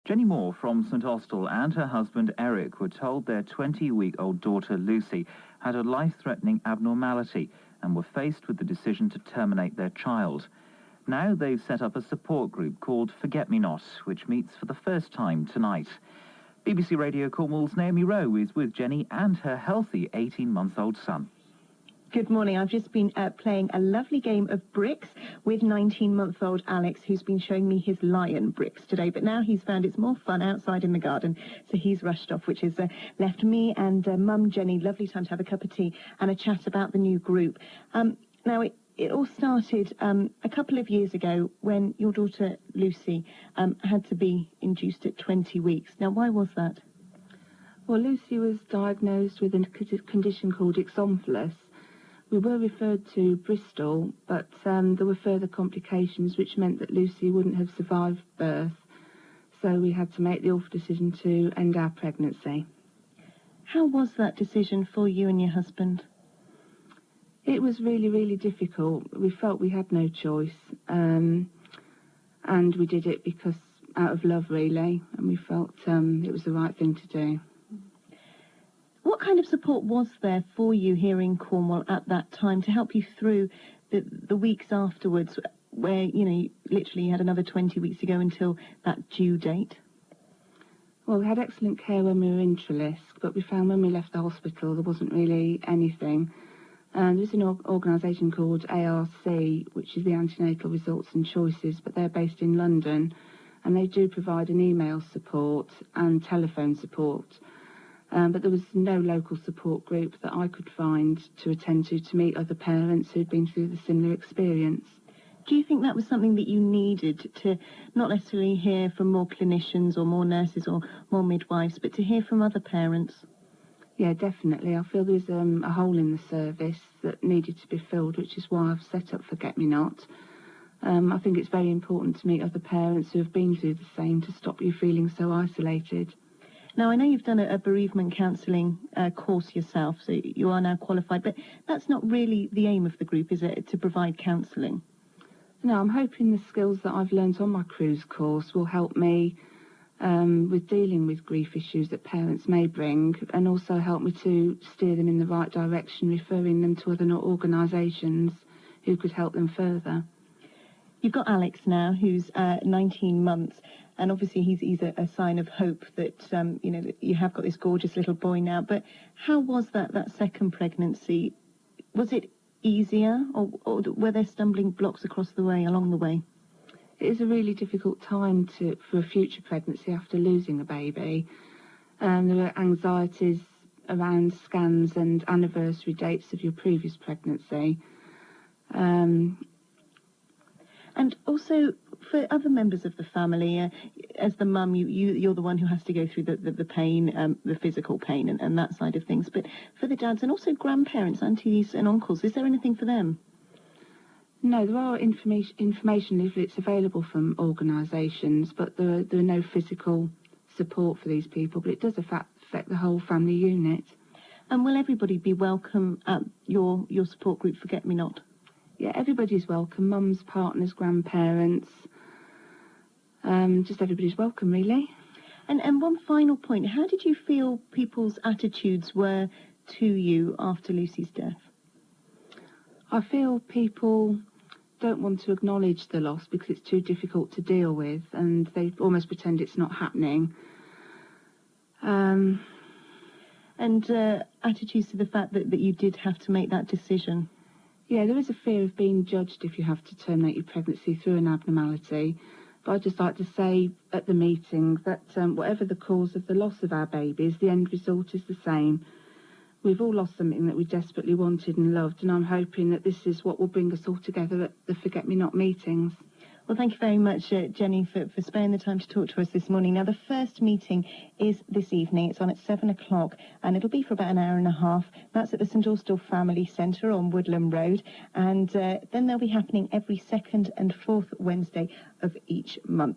Jenny Moore from St Austell and her husband Eric were told their 20-week-old daughter Lucy had a life-threatening abnormality and were faced with the decision to terminate their child. Now they've set up a support group called Forget Me Not, which meets for the first time tonight. BBC Radio Cornwall's Naomi Rowe is with Jenny and her healthy 18-month-old son. Good morning. I've just been playing a lovely game of bricks with 19-month-old Alex, who's been showing me his lion bricks today. But now he's found it's more fun outside in the garden, so he's rushed off, which has left me and Mum Jenny lovely time to have a cup of tea and a chat about the new group. Now, it all started a couple of years ago when your daughter Lucy had to be induced at 20 weeks. Now, why was that? Well, Lucy was diagnosed with a condition called ixomphalus. We were referred to Bristol, but there were further complications which meant that Lucy wouldn't have survived birth. So we had to make the awful decision to end our pregnancy. How was that decision for you and your husband? It was really, really difficult. We felt we had no choice. And we did it because out of love, really. And we felt it was the right thing to do. What kind of support was there for you here in Cornwall at that time to help you through the weeks afterwards where, you literally had another 20 weeks to go until that due date? Well, we had excellent care when we were in Trelisk, but we found when we left the hospital there wasn't really anything. There's an organisation called ARC, which is the Antenatal Results and Choices, but they're based in London, and they do provide an email support and telephone support. But there was no local support group that I could find to attend to meet other parents who'd been through the similar experience. Do you think that was something that you needed to not necessarily hear from more clinicians or more nurses or more midwives, but to hear from other parents? Yeah, definitely. I feel there was a hole in the service that needed to be filled, which is why I've set up Forget Me Not. I think it's very important to meet other parents who have been through the same to stop you feeling so isolated. Now, I know you've done a bereavement counselling course yourself, so you are now qualified, but that's not really the aim of the group, is it, to provide counselling? No, I'm hoping the skills that I've learnt on my cruise course will help me with dealing with grief issues that parents may bring, and also help me to steer them in the right direction, referring them to other organisations who could help them further. You've got Alex now, who's 19 months, and obviously he's a sign of hope that, that you have got this gorgeous little boy now. But how was that second pregnancy? Was it easier, or were there stumbling blocks along the way? It is a really difficult time for a future pregnancy after losing a baby. There were anxieties around scans and anniversary dates of your previous pregnancy. And also, for other members of the family, as the mum, you're the one who has to go through the pain, the physical pain and that side of things. But for the dads and also grandparents, aunties and uncles, is there anything for them? No, there are information leaflets available from organisations, but there are no physical support for these people. But it does affect the whole family unit. And will everybody be welcome at your support group, Forget Me Not? Yeah, everybody's welcome. Mums, partners, grandparents. Just everybody's welcome, really. And one final point. How did you feel people's attitudes were to you after Lucy's death? I feel people don't want to acknowledge the loss because it's too difficult to deal with, and they almost pretend it's not happening. And attitudes to the fact that you did have to make that decision. Yeah, there is a fear of being judged if you have to terminate your pregnancy through an abnormality. But I'd just like to say at the meeting that whatever the cause of the loss of our babies, the end result is the same. We've all lost something that we desperately wanted and loved, and I'm hoping that this is what will bring us all together at the Forget Me Not meetings. Well, thank you very much, Jenny, for sparing the time to talk to us this morning. Now, the first meeting is this evening. It's on at 7 o'clock, and it'll be for about an hour and a half. That's at the St Austell Family Centre on Woodland Road, and then they'll be happening every second and fourth Wednesday of each month.